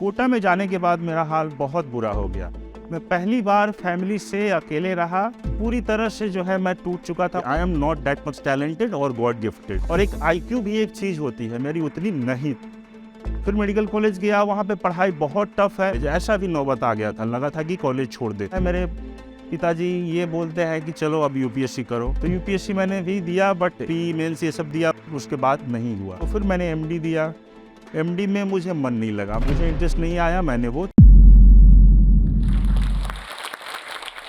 कोटा में जाने के बाद मेरा हाल बहुत बुरा हो गया। मैं पहली बार फैमिली से अकेले रहा। पूरी तरह से जो है मैं टूट चुका था। I am not that much talented और गॉड गिफ्टेड। और एक IQ भी एक चीज़ होती है, मेरी उतनी नहीं। फिर मेडिकल कॉलेज गया, वहाँ पे पढ़ाई बहुत टफ है। ऐसा भी नौबत आ गया था, लगा था कि कॉलेज छोड़ दे। मेरे पिताजी ये बोलते हैं कि चलो अब UPSC करो, तो UPSC मैंने भी दिया, बट प्री मेंस ये सब दिया, उसके बाद नहीं हुआ। तो फिर मैंने MD दिया। MD में मुझे मन नहीं लगा, मुझे इंटरेस्ट नहीं आया, मैंने वो।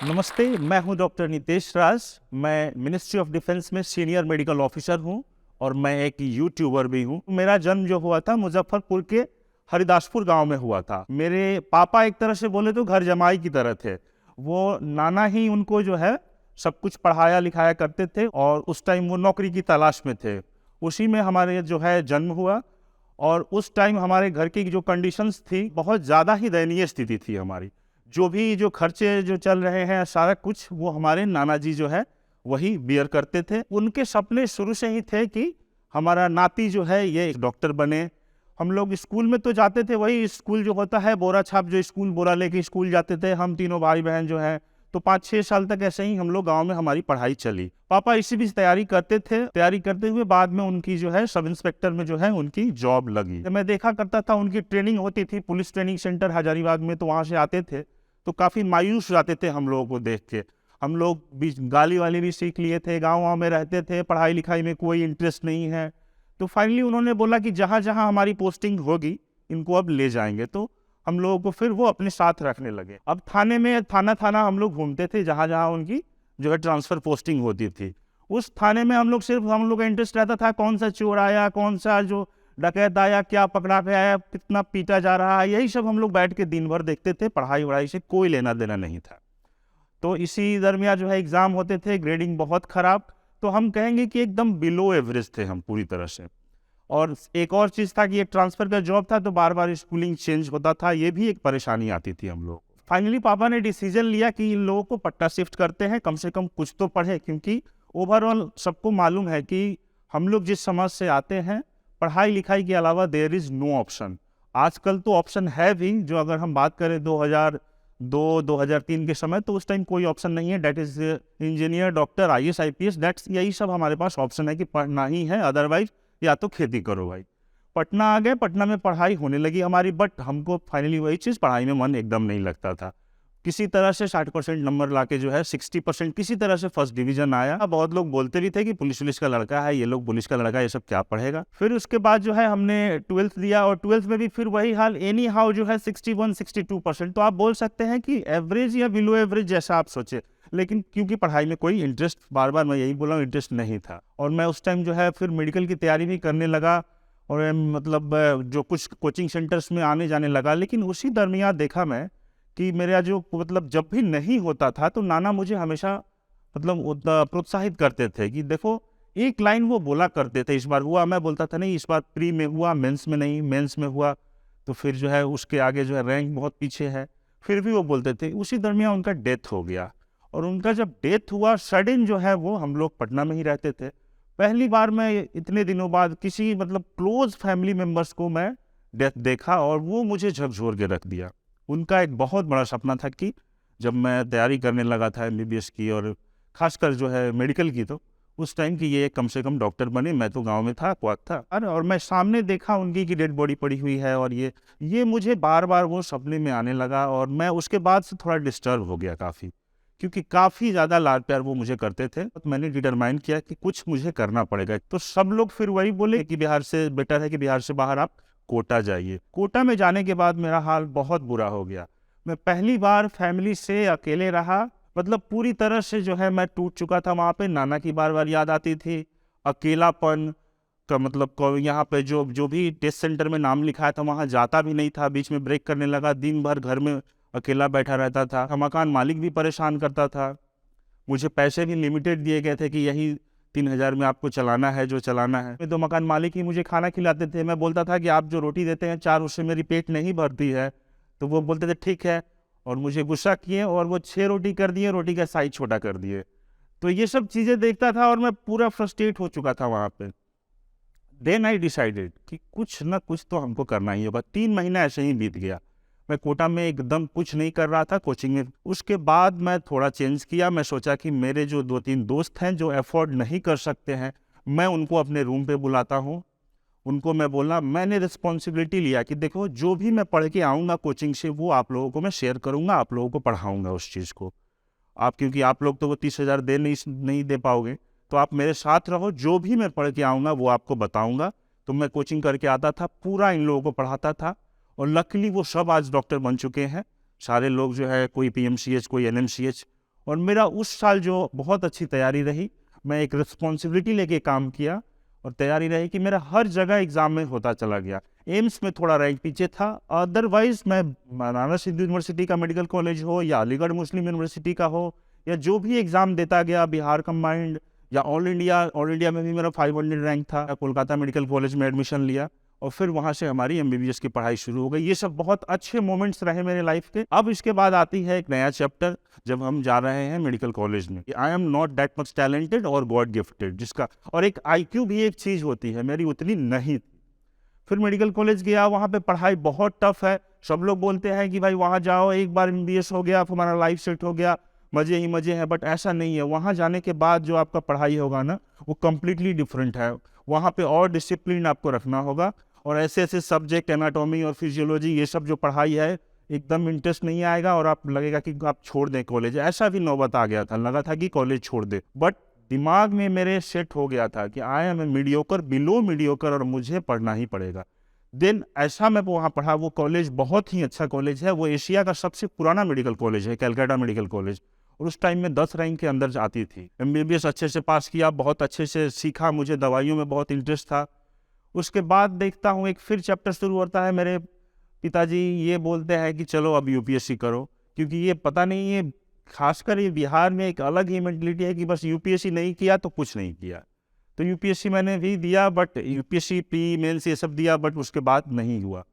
नमस्ते, मैं हूं डॉक्टर नितेश राज। मैं मिनिस्ट्री ऑफ डिफेंस में सीनियर मेडिकल ऑफिसर हूं और मैं एक यूट्यूबर भी हूं। मेरा जन्म जो हुआ था मुजफ्फरपुर के हरिदासपुर गांव में हुआ था। मेरे पापा एक तरह से बोले तो घर जमाई की तरह थे। वो नाना ही उनको जो है सब कुछ पढ़ाया लिखाया करते थे और उस टाइम वो नौकरी की तलाश में थे। उसी में हमारे जो है जन्म हुआ। और उस टाइम हमारे घर की जो कंडीशंस थी, बहुत ज़्यादा ही दयनीय स्थिति थी हमारी। जो खर्चे जो चल रहे हैं सारा कुछ वो हमारे नाना जी जो है वही बियर करते थे। उनके सपने शुरू से ही थे कि हमारा नाती जो है ये एक डॉक्टर बने। हम लोग स्कूल में तो जाते थे, वही स्कूल जो होता है बोरा छाप, जो स्कूल बोरा लेके स्कूल जाते थे हम तीनों भाई बहन जो है। तो 5-6 साल तक ऐसे ही हम लोग गांव में हमारी पढ़ाई चली। पापा इसी बीच तैयारी करते थे। तैयारी करते हुए बाद में उनकी जो है सब इंस्पेक्टर में जो है उनकी जॉब लगी। मैं देखा करता था, उनकी ट्रेनिंग होती थी पुलिस ट्रेनिंग सेंटर हजारीबाग में, तो वहाँ से आते थे तो काफ़ी मायूस जाते थे हम लोगों को देख के। हम लोग भी गाली वाली भी सीख लिए थे, गाँव में रहते थे, पढ़ाई लिखाई में कोई इंटरेस्ट नहीं है। तो फाइनली उन्होंने बोला कि जहाँ जहाँ हमारी पोस्टिंग होगी इनको अब ले जाएंगे। तो हम लोगों को फिर वो अपने साथ रखने लगे। अब थाने में थाना हम लोग घूमते थे, जहाँ जहाँ उनकी जो है ट्रांसफ़र पोस्टिंग होती थी। उस थाने में हम लोग का इंटरेस्ट रहता था, कौन सा चोर आया, कौन सा जो डकैत आया, क्या पकड़ा के आया, कितना पीटा जा रहा है, यही सब हम लोग बैठ के दिन भर देखते थे। पढ़ाई वढ़ाई से कोई लेना देना नहीं था। तो इसी दरमियान जो है एग्ज़ाम होते थे, ग्रेडिंग बहुत ख़राब। तो हम कहेंगे कि एकदम बिलो एवरेज थे हम पूरी तरह से। और एक और चीज़ था कि एक ट्रांसफ़र का जॉब था, तो बार बार स्कूलिंग चेंज होता था, ये भी एक परेशानी आती थी हम लोग। फाइनली पापा ने डिसीजन लिया कि इन लोगों को पट्टा शिफ्ट करते हैं, कम से कम कुछ तो पढ़े, क्योंकि ओवरऑल सबको मालूम है कि हम लोग जिस समाज से आते हैं, पढ़ाई लिखाई के अलावा देयर इज़ नो ऑप्शन। आजकल तो ऑप्शन है भी, जो अगर हम बात करें 2002-2003 के समय, तो उस टाइम कोई ऑप्शन नहीं है। That is engineer, doctor, IAS IPS, that's यही सब हमारे पास ऑप्शन है कि पढ़ना ही है, अदरवाइज या तो खेती करो भाई। पटना आ गए, पटना में पढ़ाई होने लगी हमारी, बट हमको फाइनली वही चीज़, पढ़ाई में मन एकदम नहीं लगता था। किसी तरह से 60% नंबर लाके जो है 60% किसी तरह से फर्स्ट डिवीजन आया। बहुत लोग बोलते भी थे कि पुलिस का लड़का है, ये लोग पुलिस का लड़का है, ये सब क्या पढ़ेगा। फिर उसके बाद जो है हमने 12th दिया और 12th में भी फिर वही हाल, एनी हाउ जो है 61-62%। तो आप बोल सकते हैं कि एवरेज या बिलो एवरेज जैसा आप सोचे, लेकिन क्योंकि पढ़ाई में कोई इंटरेस्ट, बार बार मैं यही बोला, इंटरेस्ट नहीं था। और मैं उस टाइम जो है फिर मेडिकल की तैयारी भी करने लगा और मतलब जो कुछ कोचिंग सेंटर्स में आने जाने लगा। लेकिन उसी दरमियान देखा मैं कि मेरा जो मतलब जब भी नहीं होता था तो नाना मुझे हमेशा मतलब प्रोत्साहित करते थे कि देखो, एक लाइन वो बोला करते थे, इस बार हुआ, मैं बोलता था नहीं, इस बार प्री में हुआ, मेंस में नहीं, मेंस में हुआ। तो फिर जो है उसके आगे जो है रैंक बहुत पीछे है, फिर भी वो बोलते थे। उसी दरमियान उनका डेथ हो गया और उनका जब डेथ हुआ सडन जो है वो, हम लोग पटना में ही रहते थे। पहली बार मैं इतने दिनों बाद किसी मतलब क्लोज फैमिली मेम्बर्स को मैं डेथ देखा और वो मुझे झकझोर के रख दिया। उनका एक बहुत बड़ा सपना था कि जब मैं तैयारी करने लगा था MBBS की और खासकर जो है मेडिकल की, तो उस टाइम की ये कम से कम डॉक्टर बने। मैं तो गांव में था, क्वाक था, अरे और मैं सामने देखा उनकी की डेड बॉडी पड़ी हुई है और ये मुझे बार बार वो सपने में आने लगा। और मैं उसके बाद से थोड़ा डिस्टर्ब हो गया काफ़ी, क्योंकि काफ़ी ज़्यादा लाड प्यार वो मुझे करते थे। तो मैंने डिटरमाइन किया कि कुछ मुझे करना पड़ेगा। तो सब लोग फिर वही बोले कि बिहार से बेटर है कि बिहार से बाहर आप कोटा जाइए। कोटा में जाने के बाद मेरा हाल बहुत बुरा हो गया। मैं पहली बार फैमिली से अकेले रहा, मतलब पूरी तरह से जो है मैं टूट चुका था। वहाँ पे नाना की बार बार याद आती थी, अकेलापन का मतलब यहाँ पे जो भी टेस्ट सेंटर में नाम लिखाया था वहाँ जाता भी नहीं था, बीच में ब्रेक करने लगा, दिन भर घर में अकेला बैठा रहता था। मकान मालिक भी परेशान करता था। मुझे पैसे भी लिमिटेड दिए गए थे कि यही 3000 में आपको चलाना है जो चलाना है। तो मकान मालिक ही मुझे खाना खिलाते थे। मैं बोलता था कि आप जो रोटी देते हैं 4, उससे मेरी पेट नहीं भरती है। तो वो बोलते थे ठीक है, और मुझे गुस्सा किए और वो 6 रोटी कर दिए, रोटी का साइज छोटा कर दिए। तो ये सब चीज़ें देखता था और मैं पूरा फ्रस्ट्रेट हो चुका था वहाँ पे। देन आई डिसाइडेड कि कुछ ना कुछ तो हमको करना ही होगा। 3 महीने ऐसे ही बीत गया। मैं कोटा में एकदम कुछ नहीं कर रहा था कोचिंग में। उसके बाद मैं थोड़ा चेंज किया। मैं सोचा कि मेरे जो 2-3 दोस्त हैं जो अफोर्ड नहीं कर सकते हैं, मैं उनको अपने रूम पे बुलाता हूँ। उनको मैं बोला, मैंने रिस्पॉन्सिबिलिटी लिया कि देखो जो भी मैं पढ़ के आऊँगा कोचिंग से वो आप लोगों को मैं शेयर करूँगा, आप लोगों को पढ़ाऊँगा उस चीज़ को। आप क्योंकि आप लोग तो वो 30,000 नहीं दे पाओगे, तो आप मेरे साथ रहो, जो भी मैं पढ़ के आऊँगा वो आपको बताऊँगा। तो मैं कोचिंग करके आता था, पूरा इन लोगों को पढ़ाता था और लकीली वो सब आज डॉक्टर बन चुके हैं। सारे लोग जो है कोई पीएमसीएच, कोई एनएमसीएच। और मेरा उस साल जो बहुत अच्छी तैयारी रही, मैं एक रिस्पॉन्सिबिलिटी लेके काम किया और तैयारी रही कि मेरा हर जगह एग्ज़ाम में होता चला गया। एम्स में थोड़ा रैंक पीछे था, अदरवाइज़ मैं बनारस हिंदू यूनिवर्सिटी का मेडिकल कॉलेज हो या अलीगढ़ मुस्लिम यूनिवर्सिटी का हो या जो भी एग्ज़ाम देता गया, बिहार कंबाइंड या ऑल इंडिया में भी मेरा 500 रैंक था। कोलकाता मेडिकल कॉलेज में एडमिशन लिया और फिर वहाँ से हमारी एमबीबीएस की पढ़ाई शुरू हो गई। ये सब बहुत अच्छे मोमेंट्स रहे मेरे लाइफ के। अब इसके बाद आती है एक नया चैप्टर, जब हम जा रहे हैं मेडिकल कॉलेज में। I am not that much talented और गॉड गिफ्टेड, जिसका और एक आईक्यू भी एक चीज़ होती है, मेरी उतनी नहीं थी। फिर मेडिकल कॉलेज गया, वहाँ पे पढ़ाई बहुत टफ है। सब लोग बोलते हैं कि भाई वहाँ जाओ, एक बार एमबीबीएस हो गया, हमारा लाइफ सेट हो गया, मज़े ही मज़े हैं। बट ऐसा नहीं है। वहाँ जाने के बाद जो आपका पढ़ाई होगा ना, वो कम्प्लीटली डिफरेंट है। वहाँ पे और डिसिप्लिन आपको रखना होगा और ऐसे ऐसे सब्जेक्ट, एनाटॉमी और फिजियोलॉजी, ये सब जो पढ़ाई है एकदम इंटरेस्ट नहीं आएगा और आप लगेगा कि आप छोड़ दें कॉलेज। ऐसा भी नौबत आ गया था, लगा था कि कॉलेज छोड़ दे। बट दिमाग में मेरे सेट हो गया था कि I am a mediocre, below mediocre, और मुझे पढ़ना ही पड़ेगा। देन ऐसा मैं वहाँ पढ़ा। वो कॉलेज बहुत ही अच्छा कॉलेज है। वो एशिया का सबसे पुराना मेडिकल कॉलेज है, कैलकाटा मेडिकल कॉलेज। और उस टाइम में 10 रैंक के अंदर आती थी। एमबीबीएस अच्छे से पास किया, बहुत अच्छे से सीखा, मुझे दवाइयों में बहुत इंटरेस्ट था। उसके बाद देखता हूँ एक फिर चैप्टर शुरू होता है। मेरे पिताजी ये बोलते हैं कि चलो अब यूपीएससी करो, क्योंकि ये पता नहीं, ये खासकर ये बिहार में एक अलग ही मेंटलिटी है कि बस यूपीएससी नहीं किया तो कुछ नहीं किया। तो यूपीएससी मैंने भी दिया, बट यूपीएससी प्री मेंस ये सब दिया, बट उसके बाद नहीं हुआ।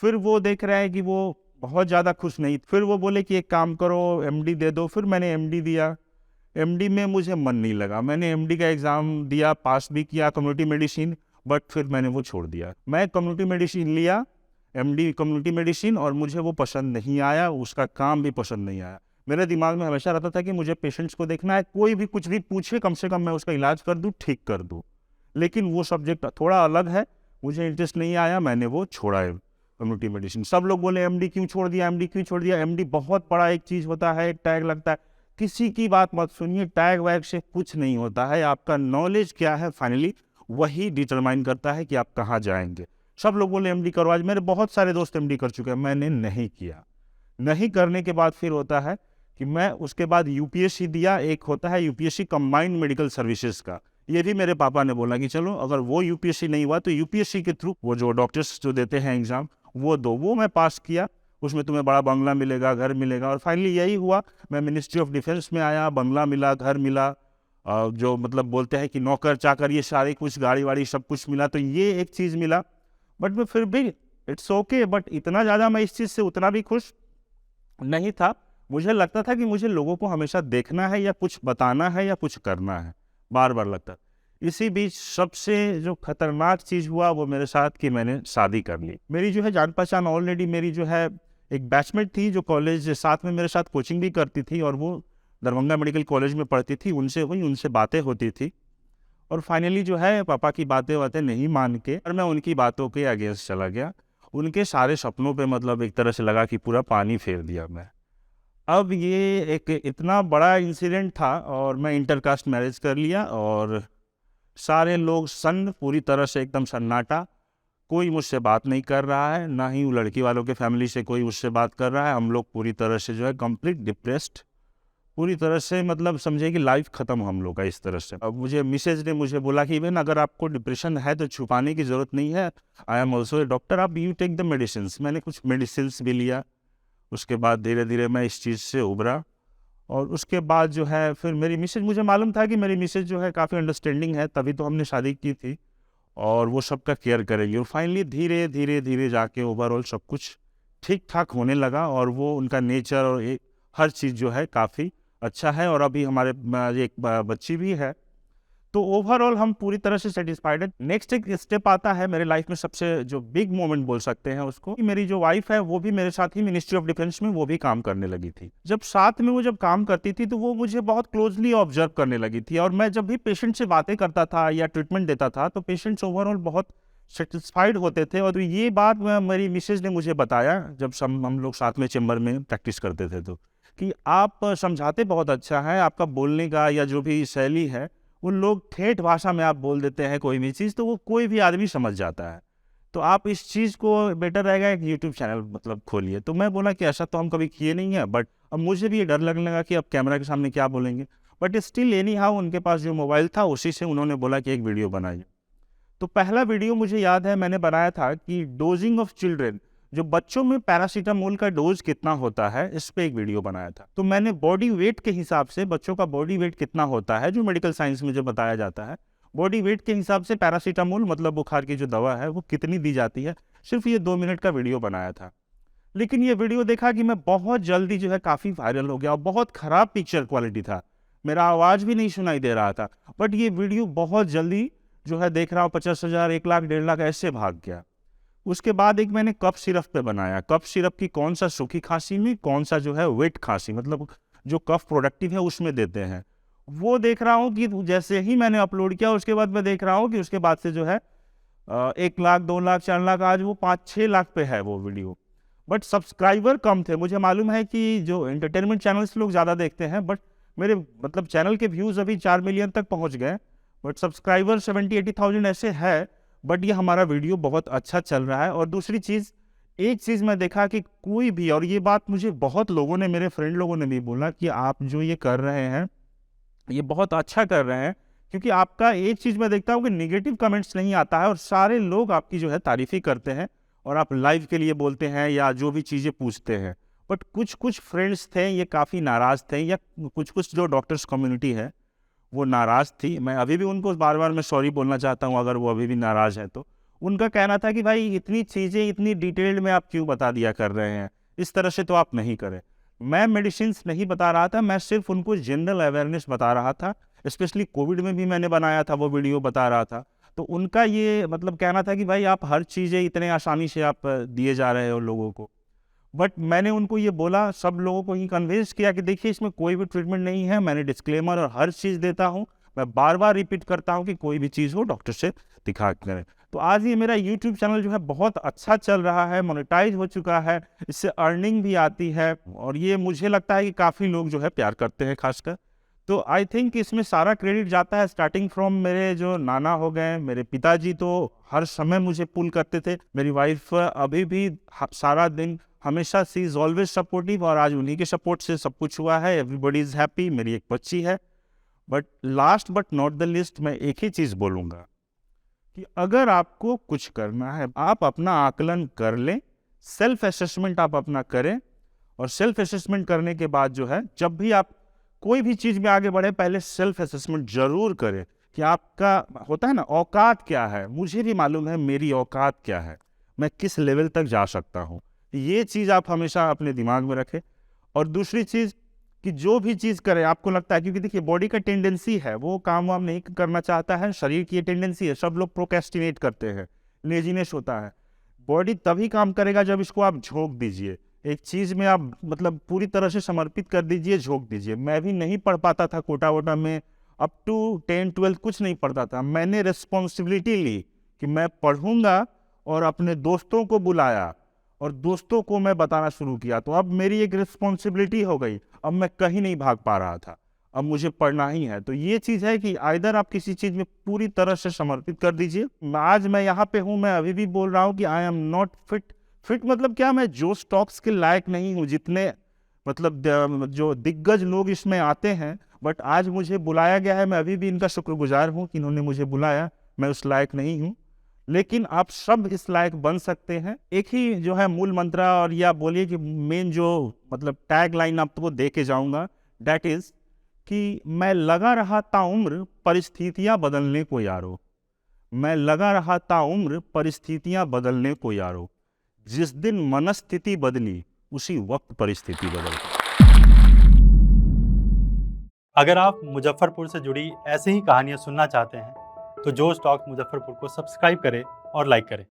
फिर वो देख रहा है कि वो बहुत ज़्यादा खुश नहीं। फिर वो बोले कि एक काम करो, एमडी दे दो। फिर मैंने एमडी दिया। एमडी में मुझे मन नहीं लगा। मैंने एमडी का एग्ज़ाम दिया, पास भी किया, कम्युनिटी मेडिसिन, बट फिर मैंने वो छोड़ दिया। मैं कम्युनिटी मेडिसिन लिया, एमडी कम्युनिटी मेडिसिन, और मुझे वो पसंद नहीं आया, उसका काम भी पसंद नहीं आया। मेरे दिमाग में हमेशा रहता था कि मुझे पेशेंट्स को देखना है, कोई भी कुछ भी पूछे कम से कम मैं उसका इलाज कर दूँ, ठीक कर दूँ। लेकिन वो सब्जेक्ट थोड़ा अलग है, मुझे इंटरेस्ट नहीं आया, मैंने वो छोड़ा है कम्युनिटी मेडिसिन। सब लोग बोले एमडी क्यों छोड़ दिया, एमडी क्यों छोड़ दिया। एमडी बहुत बड़ा एक चीज़ होता है, एक टैग लगता है। किसी की बात मत सुनिए, टैग वैग से कुछ नहीं होता है। आपका नॉलेज क्या है फाइनली वही डिटरमाइन करता है कि आप कहाँ जाएंगे। सब लोग बोले एमडी करो। आज मेरे बहुत सारे दोस्त एमडी कर चुके हैं, मैंने नहीं किया। नहीं करने के बाद फिर होता है कि मैं उसके बाद यूपीएससी दिया। एक होता है यूपीएससी कंबाइंड मेडिकल सर्विसेज का, ये भी मेरे पापा ने बोला कि चलो अगर वो यूपीएससी नहीं हुआ तो यूपीएससी के थ्रू वो जो डॉक्टर्स जो देते हैं एग्ज़ाम वो दो। वो मैं पास किया, उसमें तुम्हें बड़ा बंगला मिलेगा, घर मिलेगा। और फाइनली यही हुआ, मैं मिनिस्ट्री ऑफ डिफेंस में आया, बंगला मिला, घर मिला, जो मतलब बोलते हैं कि नौकर चाकर, ये सारे कुछ गाड़ी वाड़ी सब कुछ मिला। तो ये एक चीज़ मिला, बट मैं फिर भी इट्स ओके। बट इतना ज़्यादा मैं इस चीज़ से उतना भी खुश नहीं था। मुझे लगता था कि मुझे लोगों को हमेशा देखना है या कुछ बताना है या कुछ करना है, बार बार लगता। इसी बीच सबसे जो खतरनाक चीज़ हुआ वो मेरे साथ कि मैंने शादी कर ली। मेरी जो है जान पहचान ऑलरेडी, मेरी जो है एक बैचमेट थी जो कॉलेज साथ में मेरे साथ कोचिंग भी करती थी और वो दरभंगा मेडिकल कॉलेज में पढ़ती थी। उनसे बातें होती थी और फाइनली जो है पापा की बातें नहीं मान के और मैं उनकी बातों के अगेंस्ट चला गया। उनके सारे सपनों पे मतलब एक तरह से लगा कि पूरा पानी फेर दिया मैं। अब ये एक इतना बड़ा इंसिडेंट था और मैं इंटरकास्ट मैरिज कर लिया और सारे लोग पूरी तरह से एकदम सन्नाटा। कोई मुझसे बात नहीं कर रहा है, ना ही वो लड़की वालों के फैमिली से कोई मुझसे बात कर रहा है। हम लोग पूरी तरह से जो है कंप्लीट डिप्रेस्ड, पूरी तरह से मतलब समझे कि लाइफ ख़त्म हम लोग का इस तरह से। अब मुझे मिसेज ने मुझे बोला कि बहन अगर आपको डिप्रेशन है तो छुपाने की ज़रूरत नहीं है, I am also a doctor, आप यू टेक द मेडिसिन। मैंने कुछ मेडिसिन भी लिया। उसके बाद धीरे धीरे मैं इस चीज़ से उभरा और उसके बाद जो है फिर मेरी मिसेज, मुझे मालूम था कि मेरी मिसेज जो है काफ़ी अंडरस्टैंडिंग है, तभी तो हमने शादी की थी और वो सबका केयर करेंगी। और फाइनली धीरे धीरे धीरे जाके ओवरऑल सब कुछ ठीक ठाक होने लगा और वो उनका नेचर और हर चीज़ जो है काफ़ी अच्छा है। और अभी हमारे एक बच्ची भी है। तो ओवरऑल हम पूरी तरह से सेटिस्फाइड है। नेक्स्ट एक स्टेप आता है मेरे लाइफ में, सबसे जो बिग मोमेंट बोल सकते हैं उसको, कि मेरी जो वाइफ है वो भी मेरे साथ ही मिनिस्ट्री ऑफ डिफेंस में वो भी काम करने लगी थी। जब साथ में वो जब काम करती थी तो वो मुझे बहुत क्लोजली ऑब्जर्व करने लगी थी, और मैं जब भी पेशेंट से बातें करता था या ट्रीटमेंट देता था तो पेशेंट्स ओवरऑल बहुत सेटिस्फाइड होते थे। और ये बात मेरी मिसेज ने मुझे बताया जब हम लोग साथ में चेम्बर में प्रैक्टिस करते थे, तो कि आप समझाते बहुत अच्छा है, आपका बोलने का या जो भी शैली है वो लोग ठेठ भाषा में आप बोल देते हैं कोई भी चीज़, तो वो कोई भी आदमी समझ जाता है। तो आप इस चीज़ को बेटर रहेगा एक यूट्यूब चैनल मतलब खोलिए। तो मैं बोला कि ऐसा तो हम कभी किए नहीं है, बट अब मुझे भी ये डर लगने लगा कि अब कैमरा के सामने क्या बोलेंगे। बट स्टिल एनी हाउ उनके पास जो मोबाइल था उसी से उन्होंने बोला कि एक वीडियो बनाइए। तो पहला वीडियो मुझे याद है मैंने बनाया था कि डोजिंग ऑफ चिल्ड्रेन, जो बच्चों में पैरासीटामोल का डोज कितना होता है, इस पे एक वीडियो बनाया था। तो मैंने बॉडी वेट के हिसाब से, बच्चों का बॉडी वेट कितना होता है जो मेडिकल साइंस में जो बताया जाता है, बॉडी वेट के हिसाब से पैरासीटामोल मतलब बुखार की जो दवा है वो कितनी दी जाती है, सिर्फ ये 2 मिनट का वीडियो बनाया था। लेकिन ये वीडियो देखा कि मैं बहुत जल्दी जो है काफ़ी वायरल हो गया, और बहुत ख़राब पिक्चर क्वालिटी था, मेरा आवाज़ भी नहीं सुनाई दे रहा था। बट ये वीडियो बहुत जल्दी जो है देख रहा हूँ 50,000, 1 लाख, 1.5 लाख ऐसे भाग गया। उसके बाद एक मैंने कफ सिरप पे बनाया, कफ सिरप की कौन सा सूखी खांसी में, कौन सा जो है वेट खांसी, मतलब जो कफ प्रोडक्टिव है उसमें देते हैं। वो देख रहा हूँ कि जैसे ही मैंने अपलोड किया उसके बाद मैं देख रहा हूँ कि उसके बाद से जो है 1 लाख, 2 लाख, 4 लाख, आज वो 5-6 लाख पे है वो वीडियो। बट सब्सक्राइबर कम थे। मुझे मालूम है कि जो एंटरटेनमेंट चैनल्स लोग ज़्यादा देखते हैं, बट मेरे मतलब चैनल के व्यूज़ अभी 4 मिलियन तक पहुँच गए, बट सब्सक्राइबर 70-80,000 ऐसे है। बट ये हमारा वीडियो बहुत अच्छा चल रहा है। और दूसरी चीज़, एक चीज़ मैं देखा कि कोई भी, और ये बात मुझे बहुत लोगों ने, मेरे फ्रेंड लोगों ने भी बोला कि आप जो ये कर रहे हैं ये बहुत अच्छा कर रहे हैं, क्योंकि आपका एक चीज़ मैं देखता हूँ कि नेगेटिव कमेंट्स नहीं आता है और सारे लोग आपकी जो है तारीफ़ ही करते हैं, और आप लाइव के लिए बोलते हैं या जो भी चीज़ें पूछते हैं। बट कुछ कुछ फ्रेंड्स थे ये काफ़ी नाराज़ थे, या कुछ कुछ जो डॉक्टर्स कम्युनिटी है वो नाराज़ थी। मैं अभी भी उनको बार-बार मैं सॉरी बोलना चाहता हूँ अगर वो अभी भी नाराज़ हैं तो। उनका कहना था कि भाई इतनी चीज़ें इतनी डिटेल्ड में आप क्यों बता दिया कर रहे हैं? इस तरह से तो आप नहीं करें। मैं मेडिसिन्स नहीं बता रहा था, मैं सिर्फ़ उनको जनरल अवेयरनेस बता रहा था। स्पेशली कोविड में भी मैंने बनाया था वो वीडियो बता रहा था। तो उनका ये मतलब कहना था कि भाई आप हर चीज़ें इतने आसानी से आप दिए जा रहे हो लोगों को। बट मैंने उनको ये बोला, सब लोगों को ही कन्विंस किया कि देखिए इसमें कोई भी ट्रीटमेंट नहीं है, मैंने डिस्क्लेमर और हर चीज़ देता हूँ। मैं बार-बार रिपीट करता हूँ कि कोई भी चीज़ हो डॉक्टर से दिखा करें। तो आज ये मेरा यूट्यूब चैनल जो है बहुत अच्छा चल रहा है, मोनेटाइज़ हो चुका है, इससे अर्निंग भी आती है, और ये मुझे लगता है कि काफ़ी लोग जो है प्यार करते हैं खासकर। तो आई थिंक इसमें सारा क्रेडिट जाता है स्टार्टिंग फ्रॉम मेरे जो नाना हो गए, मेरे पिताजी तो हर समय मुझे पुल करते थे। मेरी वाइफ़ अभी भी सारा दिन हमेशा सी इज़ ऑलवेज सपोर्टिव, और आज उन्हीं के सपोर्ट से सब कुछ हुआ है। Everybody is happy. मेरी एक बच्ची है। But last but not the list मैं एक ही चीज़ बोलूँगा कि अगर आपको कुछ करना है, आप अपना आकलन कर लें, सेल्फ असेसमेंट आप अपना करें, और सेल्फ असेसमेंट करने के बाद जो है जब भी आप कोई भी चीज़ में आगे बढ़े पहले सेल्फ असेसमेंट ज़रूर करें कि आपका होता है ना औकात क्या है। मुझे भी मालूम है मेरी औकात क्या है, मैं किस लेवल तक जा सकता हूँ। ये चीज़ आप हमेशा अपने दिमाग में रखें। और दूसरी चीज़ कि जो भी चीज़ करें आपको लगता है, क्योंकि देखिए बॉडी का टेंडेंसी है वो काम वाम नहीं करना चाहता है, शरीर की ये टेंडेंसी है, सब लोग प्रोक्रेस्टिनेट करते हैं, लेजीनेस होता है। बॉडी तभी काम करेगा जब इसको आप झोंक दीजिए, एक चीज़ में आप मतलब पूरी तरह से समर्पित कर दीजिए, झोंक दीजिए। मैं भी नहीं पढ़ पाता था कोटा वोटा में, अप टू 10-12 कुछ नहीं पढ़ता था। मैंने रिस्पॉन्सिबिलिटी ली कि मैं पढ़ूंगा, और अपने दोस्तों को बुलाया और दोस्तों को मैं बताना शुरू किया। तो अब मेरी एक रिस्पॉन्सिबिलिटी हो गई, अब मैं कहीं नहीं भाग पा रहा था, अब मुझे पढ़ना ही है। तो ये चीज़ है कि आइदर आप किसी चीज़ में पूरी तरह से समर्पित कर दीजिए। आज मैं यहाँ पे हूँ, मैं अभी भी बोल रहा हूँ कि I am not fit. Fit मतलब क्या, मैं जो स्टॉक्स के लायक नहीं हूँ जितने मतलब जो दिग्गज लोग इसमें आते हैं। बट आज मुझे बुलाया गया है, मैं अभी भी इनका शुक्रगुजार हूँ कि इन्होंने मुझे बुलाया। मैं उस लायक नहीं हूँ, लेकिन आप सब इस लायक बन सकते हैं। एक ही जो है मूल मंत्र, और या बोलिए कि मेन जो मतलब टैग लाइन आपको दे के जाऊंगा, दैट इज कि मैं लगा रहा ताउम्र परिस्थितियां बदलने को यारो। मैं लगा रहा ताउम्र परिस्थितियां बदलने को यारो। जिस दिन मनस्थिति बदली उसी वक्त परिस्थिति बदल गई। अगर आप मुजफ्फरपुर से जुड़ी ऐसी ही कहानियाँ सुनना चाहते हैं तो जोश टॉक मुजफ्फरपुर को सब्सक्राइब करें और लाइक करें।